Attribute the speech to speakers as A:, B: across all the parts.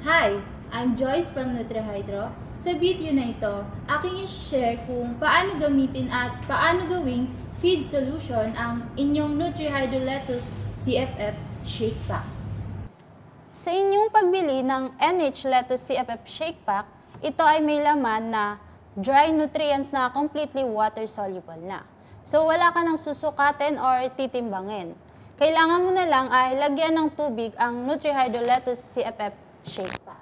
A: Hi! I'm Joyce from NutriHydro. Sa video na ito, aking i-share kung paano gamitin at paano gawing feed solution ang inyong NutriHydro Lettuce CFF Shake Pack.
B: Sa inyong pagbili ng NH Lettuce CFF Shake Pack, ito ay may laman na dry nutrients na completely water-soluble na. So wala ka nang susukatin or titimbangin. Kailangan mo na lang ay lagyan ng tubig ang NutriHydro Lettuce CFF Shake Pack.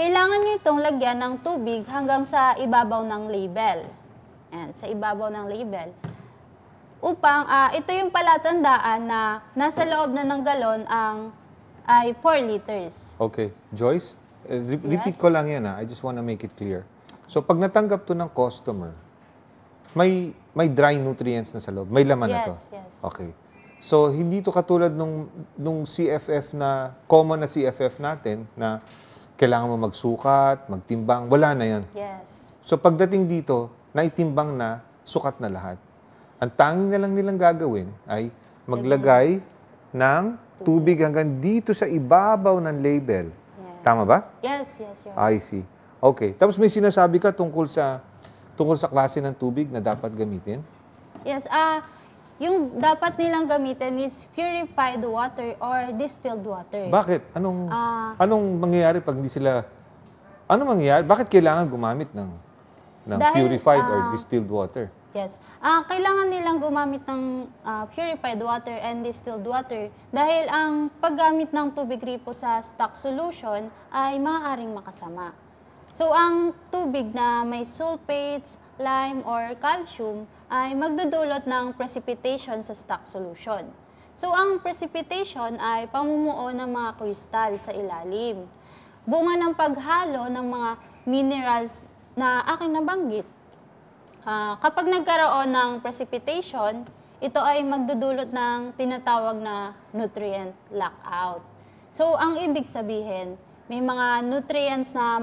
B: Kailangan nyo itong lagyan ng tubig hanggang sa ibabaw ng label. Ayan, sa ibabaw ng label. Upang ito yung palatandaan na nasa loob na ng galon ay 4 liters.
C: Okay. Joyce, repeat ko lang yan I just want to make it clear. So pag natanggap to ng customer, may dry nutrients na sa loob. May laman na to.
B: Yes.
C: Okay. So hindi to katulad nung CFF na, common na CFF natin na kailangan mo magsukat, magtimbang. Wala na yan.
B: Yes.
C: So pagdating dito, naitimbang na, sukat na lahat. Ang tanging na lang nilang gagawin ay maglagay ng tubig hanggang dito sa ibabaw ng label.
B: Yes.
C: Tama ba?
B: Yes, Your
C: I see. Okay. Tapos may sinasabi ka tungkol sa klase ng tubig na dapat gamitin?
B: Yes, yung dapat nilang gamitin is purified water or distilled water.
C: Bakit? Anong mangyayari pag hindi sila... Anong mangyayari? Bakit kailangan gumamit ng purified or distilled water?
B: Yes. Kailangan nilang gumamit ng purified water and distilled water dahil ang paggamit ng tubig ripo sa stock solution ay maaaring makasama. So, ang tubig na may sulfates, lime, or calcium ay magdudulot ng precipitation sa stock solution. So, ang precipitation ay pamumuo ng mga kristal sa ilalim. Bunga ng paghalo ng mga minerals na aking nabanggit. Kapag nagkaroon ng precipitation, ito ay magdudulot ng tinatawag na nutrient lockout. So, ang ibig sabihin, may mga nutrients na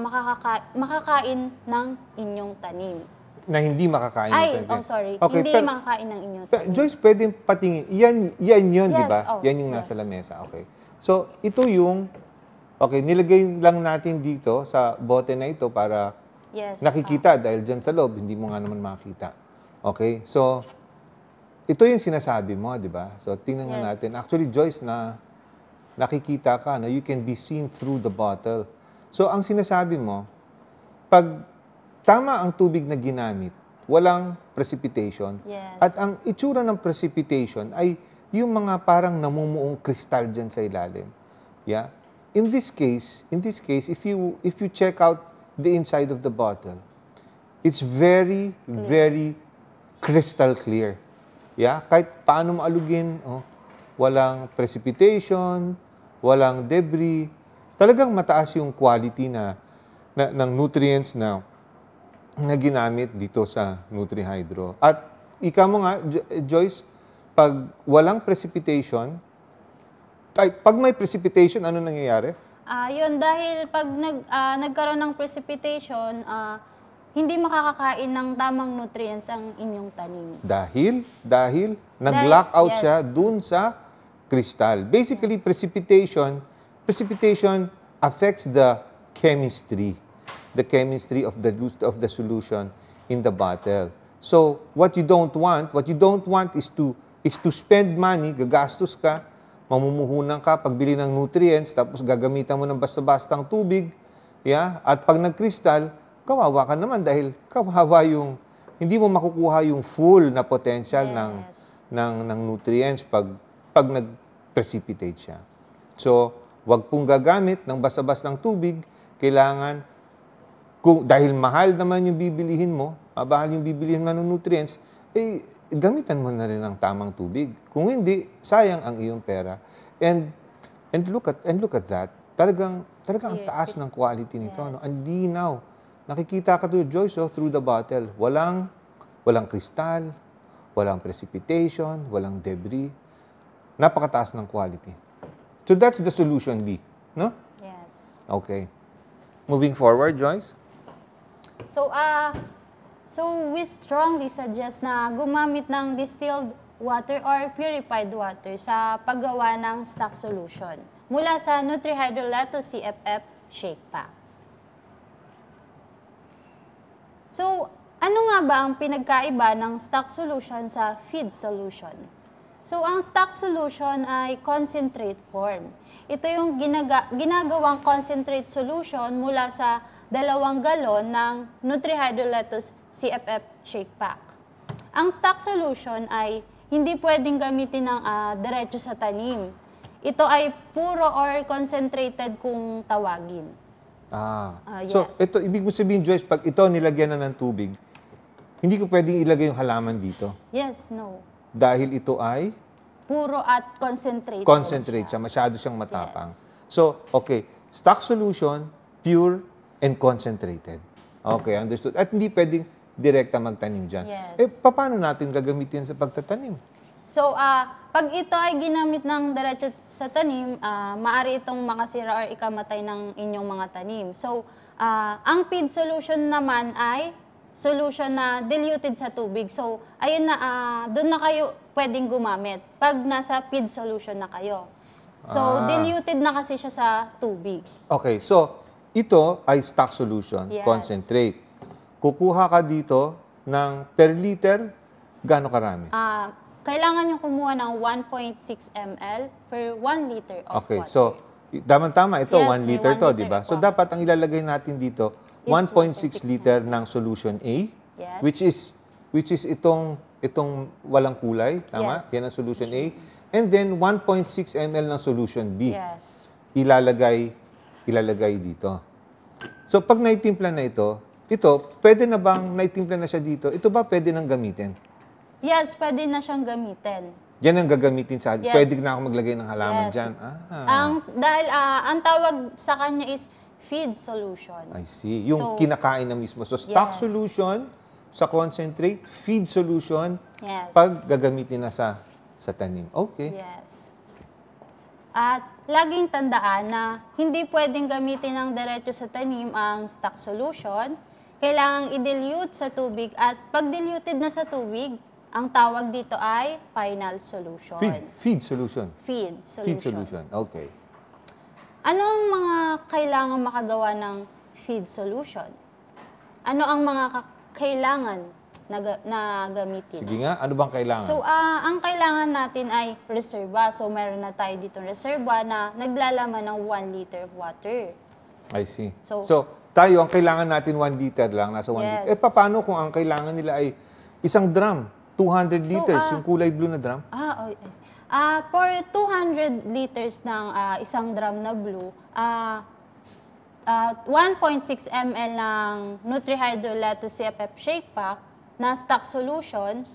B: makakain ng inyong tanim.
C: Na hindi makakain ng tanim?
B: Sorry.
C: Okay,
B: hindi makakain ng inyong tanim.
C: Joyce, pwede patingin. Yan yun,
B: yes,
C: di ba? Yan yung nasa lamesa. Okay. So, ito yung... Okay, nilagay lang natin dito sa bote na ito para nakikita dahil dyan sa loob, hindi mo nga naman makita. Okay? So, ito yung sinasabi mo, di ba? So, tingnan nga natin. Actually, Joyce, nakikita ka na you can be seen through the bottle. So, ang sinasabi mo, pag tama ang tubig na ginamit, walang precipitation.
B: Yes.
C: At ang itsura ng precipitation ay yung mga parang namumuong kristal dyan sa ilalim. Yeah? In this case, if you check out the inside of the bottle, it's very, very crystal clear. Yeah? Kahit paano mo alugin, walang precipitation, walang debris. Talagang mataas yung quality ng nutrients na ginamit dito sa NutriHydro. At ika mo nga, Joyce, pag walang precipitation, pag may precipitation, ano nangyayari?
B: Yun, dahil pag nagkaroon ng precipitation, hindi makakakain ng tamang nutrients ang inyong tanim.
C: Dahil nag-lockout siya dun sa kristal. Basically, precipitation affects the chemistry of the solution in the bottle. So, what you don't want is to spend money, gagastos ka, mamumuhunan ka, pagbili ng nutrients, tapos gagamitan mo ng basta-bastang tubig, at pag nagkristal, kawawa ka naman dahil kawawa hindi mo makukuha yung full na potential ng nutrients pag nag-precipitate siya. So, wag pong gagamit ng basta-bastang tubig, kailangan, dahil mahal naman yung bibilihin mo, mahal yung bibilihin mo ng nutrients, gamitan mo na rin ang tamang tubig. Kung hindi, sayang ang iyong pera. And look at that. Talagang ang taas ng quality nito. Ang linaw. Nakikita ka to, Joyce, through the bottle. Walang kristal, walang precipitation, walang debris. Napakataas ng quality. So that's the solution, Lee. No?
B: Yes.
C: Okay. Moving forward, Joyce.
B: So we strongly suggest na gumamit ng distilled water or purified water sa paggawa ng stock solution. Mula sa NutriHydro Lettuce CFF shake pack. So, ano nga ba ang pinagkaiba ng stock solution sa feed solution? So, ang stock solution ay concentrate form. Ito yung ginagawang concentrate solution mula sa 2 galon ng Nutrihydroletus CFF shake pack. Ang stock solution ay hindi pwedeng gamitin ng diretso sa tanim. Ito ay puro or concentrated kung tawagin.
C: So,
B: Yes.
C: ito, ibig mo sabihin, Joyce, pag ito nilagyan na ng tubig, hindi ko pwedeng ilagay yung halaman dito.
B: Yes, no.
C: Dahil ito ay
B: Puro at concentrated.
C: concentrate siya. Masyado siyang matapang.
B: Yes.
C: So, okay. Stock solution, pure and concentrated. Okay, understood. At hindi pwedeng direkta magtanim dyan.
B: Yes.
C: Paano natin gagamitin sa pagtatanim?
B: So, pag ito ay ginamit ng diretso sa tanim, maaari itong makasira or ikamatay ng inyong mga tanim. So, ang feed solution naman ay solution na diluted sa tubig. So, ayun na, doon na kayo pwedeng gumamit pag nasa feed solution na kayo. So, diluted na kasi siya sa tubig.
C: Okay, so ito ay stock solution,
B: Yes.
C: concentrate. Kukuha ka dito ng per liter, gaano karami?
B: Kailangan nyo kumuha ng 1.6 ml per 1 liter of
C: Okay,
B: water.
C: so tama-tama ito,
B: Yes,
C: 1
B: may
C: liter
B: 1
C: to,
B: liter
C: di ba?
B: of
C: So
B: water.
C: dapat ang ilalagay natin dito,
B: Is
C: 1.6
B: 1.6
C: liter ng solution A,
B: Yes.
C: which is itong walang kulay, tama?
B: Yes.
C: Yan ang solution A. And then 1.6 ml ng solution B.
B: Yes.
C: Ilalagay dito. So pag naitimpla na ito, pwede na bang naitimpla na siya dito? Ito ba pwede nang gamitin?
B: Yes, pwede na siyang gamitin.
C: Yan ang gagamitin sa
B: Yes.
C: Pwede na ako maglagay ng halaman
B: Yes.
C: dyan.
B: Dahil ang tawag sa kanya is feed solution.
C: I see. Yung
B: So,
C: kinakain na mismo. So, stock
B: Yes.
C: solution sa concentrate, feed solution,
B: Yes.
C: pag gagamitin na sa tanim. Okay.
B: Yes. At laging tandaan na hindi pwedeng gamitin ng diretso sa tanim ang stock solution. Kailangang i-dilute sa tubig at pag diluted na sa tubig, ang tawag dito ay final solution.
C: Feed solution.
B: Feed solution.
C: Feed solution. Okay.
B: Ano ang mga kailangan makagawa ng feed solution? Ano ang mga kailangan na gamitin?
C: Sige nga, ano bang kailangan?
B: So, ang kailangan natin ay reserva. So, meron na tayo ditong reserva na naglalaman ng 1 liter of water.
C: I see.
B: So,
C: Tayo, ang kailangan natin 1 liter lang, nasa 1
B: Yes.
C: liter. Paano kung ang kailangan nila ay isang drum, 200 liters, yung kulay blue na drum?
B: Yes. For 200 liters ng isang drum na blue, 1.6 ml ng Nutrihydroletus CFF shake pack na stock solution,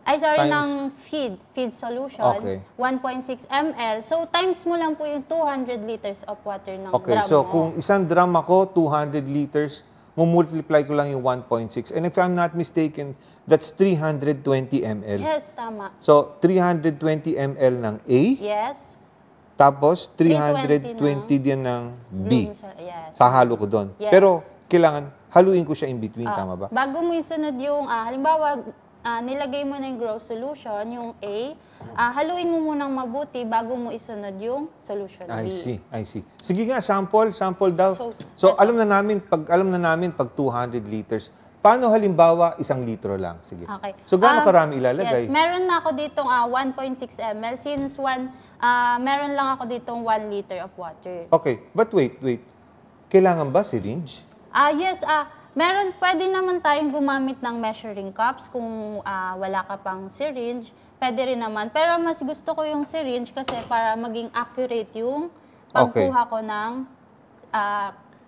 C: Times-
B: ng feed solution,
C: Okay.
B: 1.6 ml. So, times mo lang po yung 200 liters of water ng
C: Okay,
B: drum
C: so
B: mo.
C: kung isang drum ako, 200 liters, mumultiply ko lang yung 1.6. And if I'm not mistaken, that's 320 ml.
B: Yes, tama.
C: So, 320 ml ng A,
B: Yes.
C: tapos
B: 320
C: 320 din ng B.
B: Bloom siya. Yes.
C: Pahalo ko doon.
B: Yes.
C: Pero, kailangan, haluin ko siya in between, tama ba?
B: Bago mo isunod yung, halimbawa, nilagay mo na yung grow solution, yung A, haluin mo munang mabuti bago mo isunod yung solution B.
C: I see. Sige nga, sample daw. So, alam na namin pag 200 liters, paano halimbawa 1 litro lang? Sige.
B: Okay.
C: So, gaano karami ilalagay?
B: Yes, meron na ako ditong 1.6 ml since meron lang ako ditong 1 liter of water.
C: Okay, but wait. Kailangan ba syringe?
B: Yes, pwede naman tayong gumamit ng measuring cups kung wala ka pang syringe. Pwede rin naman. Pero mas gusto ko yung syringe kasi para maging accurate yung pagkuha ko ng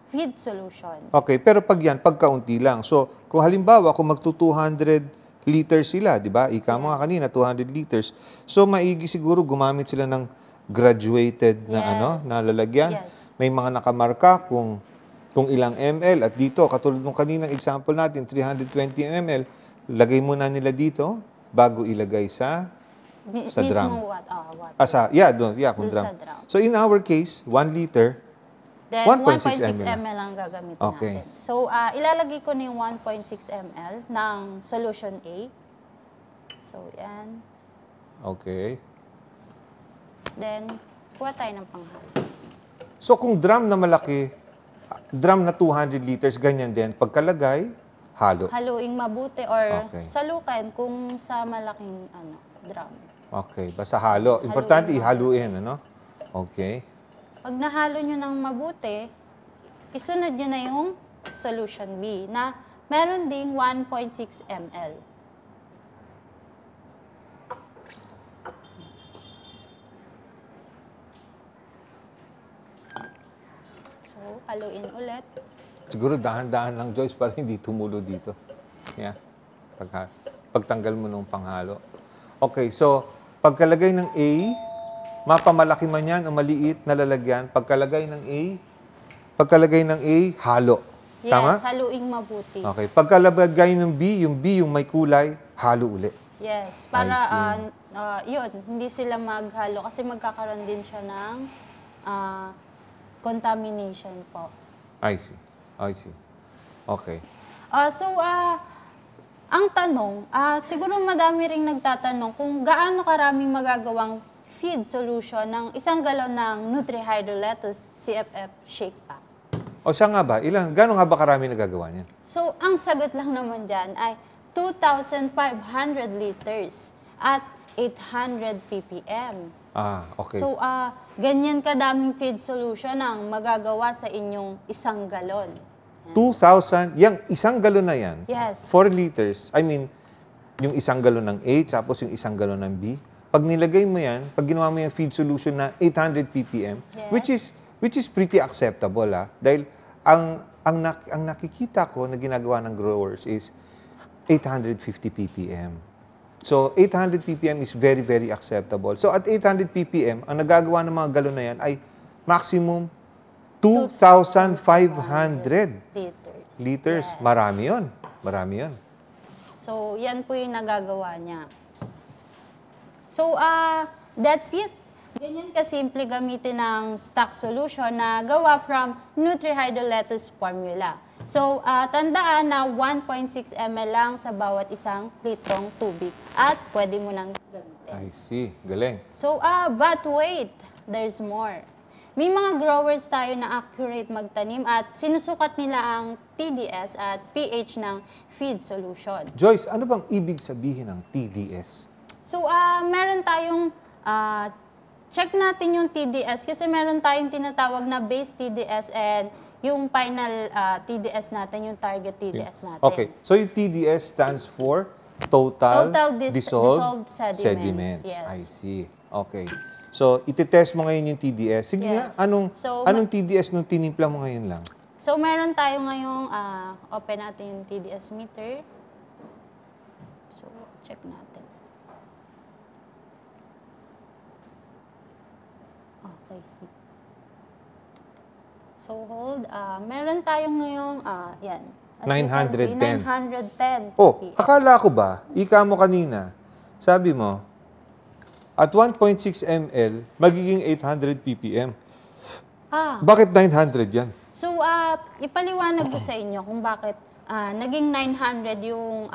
B: feed solution.
C: Okay, pero pagkaunti lang. So, kung halimbawa, kung magto-200 liters sila, di ba? Ika mo nga kanina, 200 liters. So, maigi siguro gumamit sila ng graduated na
B: Yes.
C: na lalagyan.
B: Yes.
C: May mga nakamarka kung ilang ml. At dito, katulad ng kaninang example natin, 320 ml, lagay muna nila dito bago ilagay sa drum.
B: Mismo water.
C: Kung
B: Dun
C: drum.
B: sa drum.
C: So, in our case, 1 liter,
B: Then,
C: 1.6
B: 1.6
C: ml.
B: ml ang gagamitin
C: Okay.
B: natin. So, ilalagay ko na yung 1.6 ml ng solution A. So, yan.
C: okay.
B: Then, kuha tayo ng panghalo.
C: So kung drum na malaki, drum na 200 liters, ganyan din. Pagkalagay, halo.
B: Haluing mabuti or
C: Okay.
B: salukin kung sa malaking drum.
C: Okay, basta halo. Importante ihaluin, ano? Okay.
B: Pag nahalo nyo ng mabuti, isunod nyo na yung solution B na meron ding 1.6 ml. So, haluin ulit.
C: Siguro dahan-dahan lang, Joyce, para hindi tumulo dito. Yeah. Pagtanggal mo nung panghalo. Okay, so pagkalagay ng A, mapamalaki man yan o maliit na lalagyan, pagkalagay ng A, halo.
B: Yes,
C: Tama?
B: haluing mabuti.
C: Okay. Pagkalagay ng B, yung may kulay, halo ulit.
B: Yes, para
C: I
B: yun, hindi sila maghalo kasi magkakaroon din siya ng contamination po.
C: I see. Okay.
B: Ang tanong, siguro madami ring nagtatanong kung gaano karaming magagawang feed solution ng 1 galon ng Nutri-Hydro-Lettuce CFF Shake Pack.
C: O siya nga ba? Gano'n nga ba karami nagagawa niyan?
B: So, ang sagot lang naman dyan ay 2,500 liters at 800 ppm.
C: Okay.
B: So, ganyan kadaming feed solution ang magagawa sa inyong 1 galon.
C: 2,000, yung 1 galon na yan,
B: Yes.
C: 4 liters, I mean, yung 1 galon ng A, tapos yung 1 galon ng B, pag nilagay mo yan, pag ginawa mo yung feed solution na 800 ppm,
B: Yes.
C: which is pretty acceptable, dahil ang nakikita ko na ginagawa ng growers is 850 ppm. So, 800 ppm is very, very acceptable. So, at 800 ppm, ang nagagawa ng mga galon na yan ay maximum 2,500 liters.
B: Yes.
C: Marami yun.
B: So, yan po yung nagagawa niya. So, that's it. Ganyan kasimple gamitin ng stock solution na gawa from Nutri-Hydro-Lettuce formula. So, tandaan na 1.6 ml lang sa bawat 1 litrong tubig at pwede mo nang gamitin.
C: I see. Galing.
B: So, but wait, there's more. May mga growers tayo na accurate magtanim at sinusukat nila ang TDS at pH ng feed solution.
C: Joyce, ano bang ibig sabihin ng TDS?
B: So, meron tayong, check natin yung TDS kasi meron tayong tinatawag na base TDS and yung final TDS natin, yung target TDS natin.
C: Okay. So, yung TDS stands for Total
B: Dissolved
C: Sediments.
B: Yes.
C: I see. Okay. So, ititest mo ngayon yung TDS. Sige
B: Yes.
C: nga, anong
B: So,
C: TDS nung tinimpla mo ngayon lang?
B: So, meron tayo ngayong, open natin yung TDS meter. So, check natin. Okay. So, hold. Meron tayong ngayong, yan. As you can see,
C: 910.
B: 910
C: Oh,
B: ppm.
C: akala ko ba, ika mo kanina, sabi mo, at 1.6 ml, magiging 800 ppm. Bakit 900 yan?
B: So, ipaliwanag ko sa inyo kung bakit naging 900 yung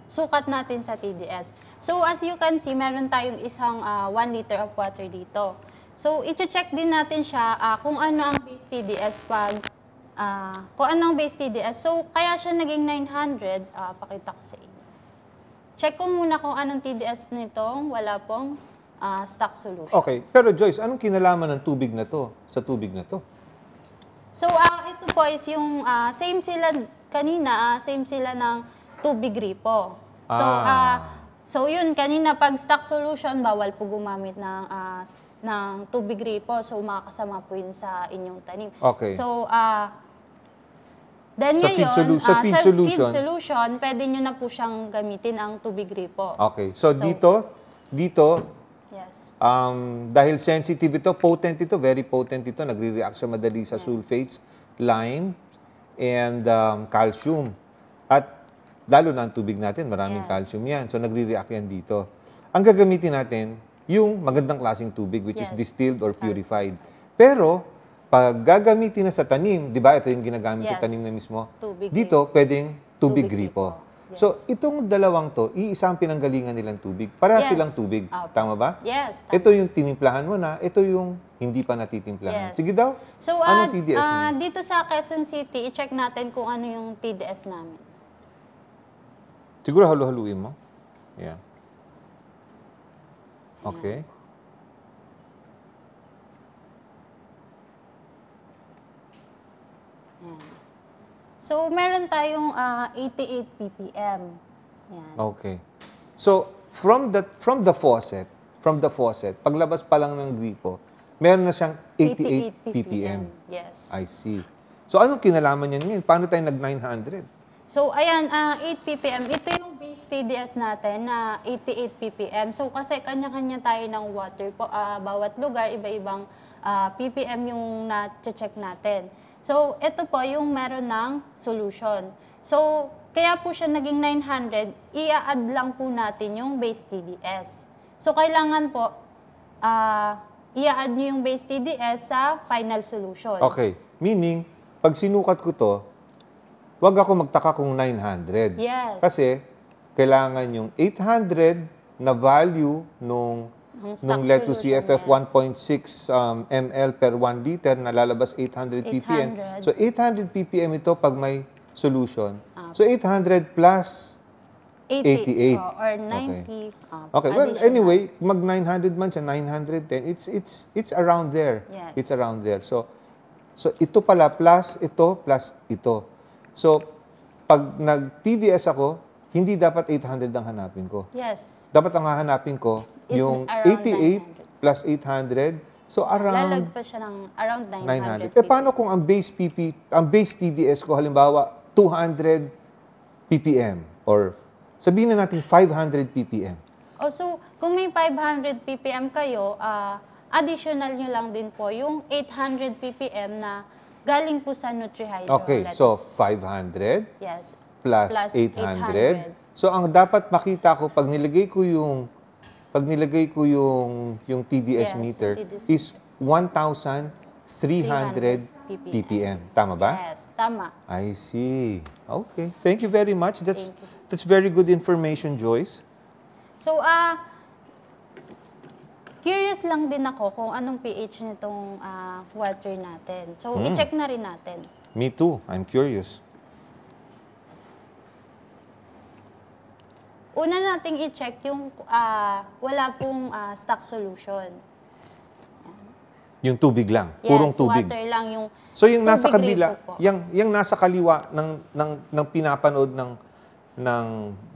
B: sukat natin sa TDS. So, as you can see, meron tayong isang 1 liter of water dito. So, i-check din natin siya kung ano ang base TDS kung ano ang base TDS. So, kaya siya naging 900. Pakita ko sa inyo. Check ko muna kung anong TDS nitong wala pong stock solution.
C: Okay. Pero Joyce, anong kinalaman ng tubig na to sa tubig na to?
B: So, ito po is yung same sila kanina, same sila ng tubig gripo. So, so yun, kanina pag stock solution, bawal po gumamit ng tubig gripo. So, makakasama po yun sa inyong tanim.
C: Okay.
B: So, then
C: Sa
B: ngayon,
C: feed
B: sa
C: solution.
B: feed solution, pwede nyo na po siyang gamitin ang tubig gripo.
C: Okay. So, dito,
B: Yes.
C: dahil sensitive ito, potent ito, very potent ito, nagre-react siya madali sa sulfates, lime, and calcium. At lalo na ang tubig natin, maraming calcium yan. So, nagre-react yan dito. Ang gagamitin natin, yung magandang klaseng tubig, which is distilled or purified. Pero, pag gagamitin na sa tanim, di ba, ito yung ginagamit sa tanim na mismo,
B: Tubig
C: dito, pwedeng tubig
B: Tubig
C: gripo. So, itong dalawang to, iisa ang pinanggalingan nilang tubig. Pareha
B: Yes.
C: silang tubig.
B: Opo.
C: Tama ba?
B: Yes, tama.
C: Ito yung tinimplahan mo na, ito yung hindi pa natitimplahan.
B: Yes.
C: Sige daw,
B: So,
C: anong TDS mo?
B: dito sa Quezon City, i-check natin kung ano yung TDS namin.
C: Siguro halu-haluin mo. Yeah. Okay.
B: So, meron tayong 88 ppm. Yan.
C: Okay. So, from the faucet, paglabas pa lang ng gripo, meron na siyang 88 ppm.
B: Yes.
C: I see. So, anong kinalaman niyan ngayon? Paano tayo nag-900?
B: So, ayan, 8 ppm. Ito yung base TDS natin na 88 ppm. So, kasi kanya-kanya tayo ng water po. Bawat lugar, iba-ibang ppm yung na-check natin. So, ito po yung meron ng solution. So, kaya po siya naging 900, i-add lang po natin yung base TDS. So, kailangan po, i-add nyo yung base TDS sa final solution.
C: Okay. Meaning, pag sinukat ko to, wag ako magtaka kung 900.
B: Yes.
C: Kasi, kailangan yung 800 na value nung
B: stock
C: Leto
B: solution,
C: CFF
B: yes.
C: 1.6 ml per 1 liter na lalabas 800 ppm.
B: 800.
C: So 800 ppm ito pag may solution. So 800 plus 88.
B: Or 90.
C: Okay. Okay, well,
B: additional.
C: anyway, mag 900 man siya, 910, it's around there.
B: Yes.
C: It's around there. So ito pala plus ito plus ito. So pag nag-TDS ako, hindi dapat 800 ang hanapin ko.
B: Yes.
C: Dapat ang hahanapin ko
B: Is
C: yung
B: around
C: 88 plus 800. So around
B: Lalag pa siya ng around
C: 900.
B: 900.
C: Paano kung ang base TDS ko halimbawa 200 ppm or sabihin na natin 500 ppm.
B: Oh, so, kung may 500 ppm kayo, additional nyo lang din po yung 800 ppm na galing po sa NutriHydro.
C: Okay, so 500
B: yes.
C: plus,
B: Plus
C: 800. So ang dapat makita ko pag nilagay ko yung TDS
B: Yes,
C: meter
B: TDS
C: is 1,300 ppm. Tama ba?
B: Yes, tama.
C: I see. Okay. Thank you very much. That's
B: Thank you.
C: that's very good information, Joyce.
B: So, curious lang din ako kung anong pH nitong water natin. So, i-check na rin natin.
C: Me too. I'm curious.
B: Una nating i-check yung wala pong stock solution.
C: Yung tubig lang.
B: Yes,
C: Purong tubig.
B: water lang yung
C: So yung nasa
B: tubig
C: kabila,
B: gripo po.
C: yung nasa kaliwa ng pinapanood ng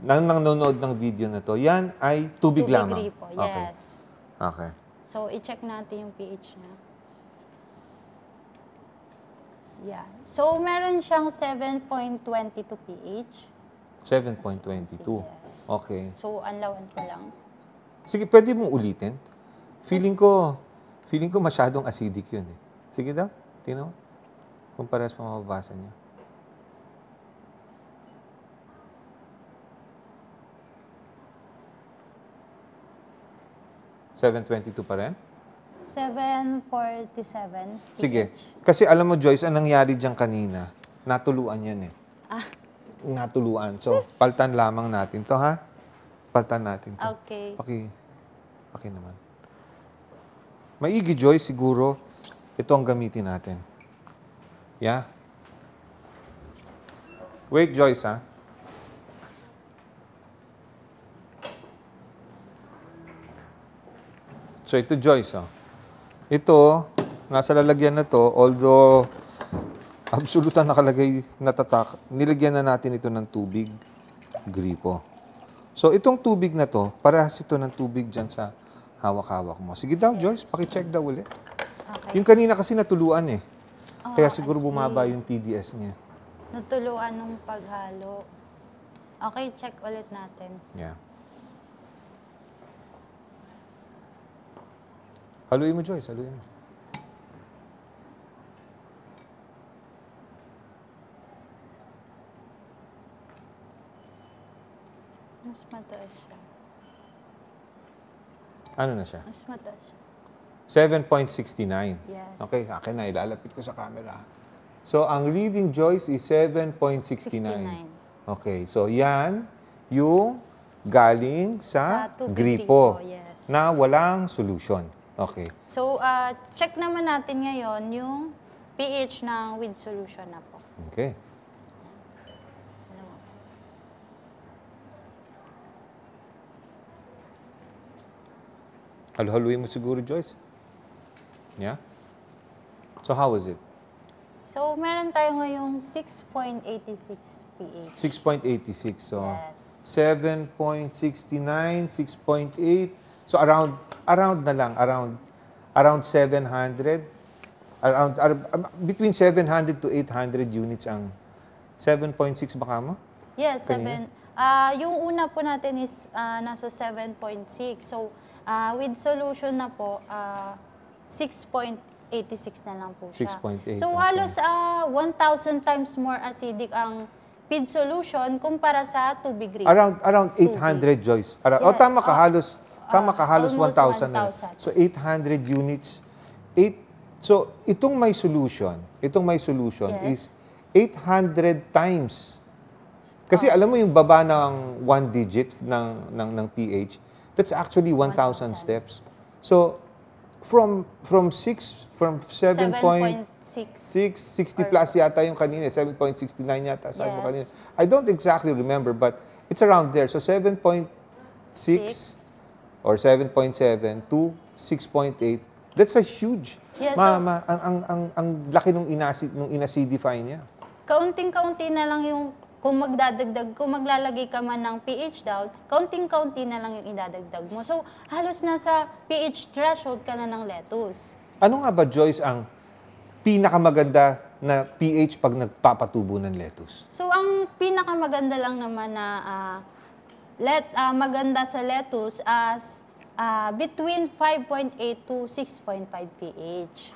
C: nanonood ng video na to, yan ay tubig lamang.
B: gripo,
C: Okay.
B: yes.
C: Okay.
B: So, i-check natin yung pH niya. Yan. So, meron siyang 7.22 pH.
C: 7.22.
B: Yes.
C: Okay.
B: So, anlawan ko lang.
C: Sige, pwede mong ulitin. Feeling ko masyadong acidic yun eh. Sige daw, tingnan mo. Kung parehas pa mababasa niya. $7.22 pa rin?
B: 7.47 pH.
C: Sige. Kasi alam mo, Joyce, ang nangyari dyan kanina, natuluan yan eh. Natuluan. So, paltan lamang natin to, ha? Paltan natin to.
B: Okay.
C: Paki naman. Maigi, Joyce, siguro, ito ang gamitin natin. Yeah? Wait, Joyce, ha? So, ito, Joyce, oh. Ito, nasa lalagyan na to, although absoluta nakalagay na tatak, nilagyan na natin ito ng tubig gripo. So, itong tubig na to, parehas ito ng tubig dyan sa hawak-hawak mo. Sige daw, Joyce, pakicheck daw ulit.
B: Okay.
C: Yung kanina kasi natuluan eh. Kaya
B: I
C: siguro
B: see.
C: bumaba yung TDS niya.
B: Natuluan ng paghalo. Okay, check ulit natin.
C: Yeah. Haluin mo, Joyce. Haluin mo.
B: Mas mataas siya.
C: Ano na siya?
B: Mas mataas siya.
C: 7.69.
B: Yes.
C: Okay, akin na. Ilalapit ko sa camera. So, ang reading, Joyce, is 7.69.
B: 69.
C: Okay, so yan yung galing sa,
B: Sa tubig
C: gripo
B: gripo, yes.
C: na walang solution. Okay.
B: So, check naman natin ngayon yung pH ng with solution na po.
C: Okay. Halo-haluin mo siguro, Joyce. Yeah? So, how is it?
B: So, meron tayo ngayong 6.86 pH.
C: 6.86. So,
B: Yes.
C: 7.69, 6.8. So, around na lang. Around 700. Between 700 to 800 units ang 7.6 baka mo?
B: Yes,
C: Kanina?
B: 7. Yung una po natin is nasa 7.6. So, with solution na po, 6.86 na lang po siya.
C: 6.8,
B: So,
C: okay.
B: halos 1,000 times more acidic ang feed solution kumpara sa tubig gripo.
C: Around 800, Joyce.
B: Yeah.
C: Tama ka, halos
B: Almost
C: 1,000 na.
B: 1,000.
C: So, 800 units. So, itong may solution is
B: Yes.
C: 800 times. Kasi alam mo yung baba ng 1 digit ng pH, that's actually 1,000 steps. So, from 7.6, 60 plus yata yung kanina, 7.69 yata, sabi mo
B: Yes.
C: kanina. I don't exactly remember, but it's around there. So, 7.6 or 7.7 to 6.8, that's a huge.
B: Yes,
C: Ang laki nung inacidify niya.
B: Kaunting-kaunti na lang yung kung maglalagay ka man ng pH down, kaunting-kaunti na lang yung idadagdag mo. So, halos nasa pH threshold ka na ng lettuce.
C: Ano nga ba, Joyce, ang pinakamaganda na pH pag nagpapatubo ng lettuce?
B: So, ang pinakamaganda lang naman na maganda sa lettuce as between 5.8 to 6.5 pH.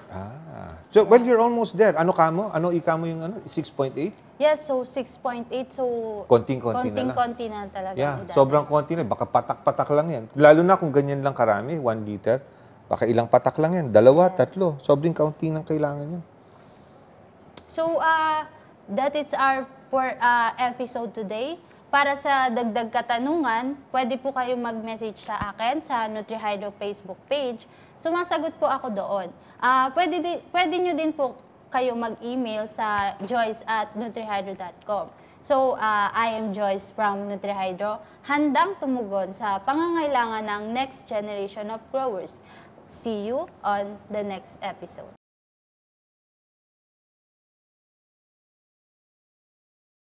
C: So, well, you're almost there. Ano ka mo? Ano ika mo yung 6.8?
B: Yes, so 6.8. So,
C: Konting-konti na lang.
B: konting-konti na talaga.
C: Yeah,
B: idadagdag.
C: sobrang konti na. Baka patak-patak lang yan. Lalo na kung ganyan lang karami, 1 liter. Baka ilang patak lang yan. 2, 3. Sobrang kaunti ng kailangan yan.
B: So, that is our episode today. Para sa dagdag katanungan, pwede po kayong mag-message sa akin sa NutriHydro Facebook page. Sumasagot po ako doon. Pwede nyo din po kayo mag-email sa joyce@nutrihydro.com. So, I am Joyce from NutriHydro, handang tumugon sa pangangailangan ng next generation of growers. See you on the next episode.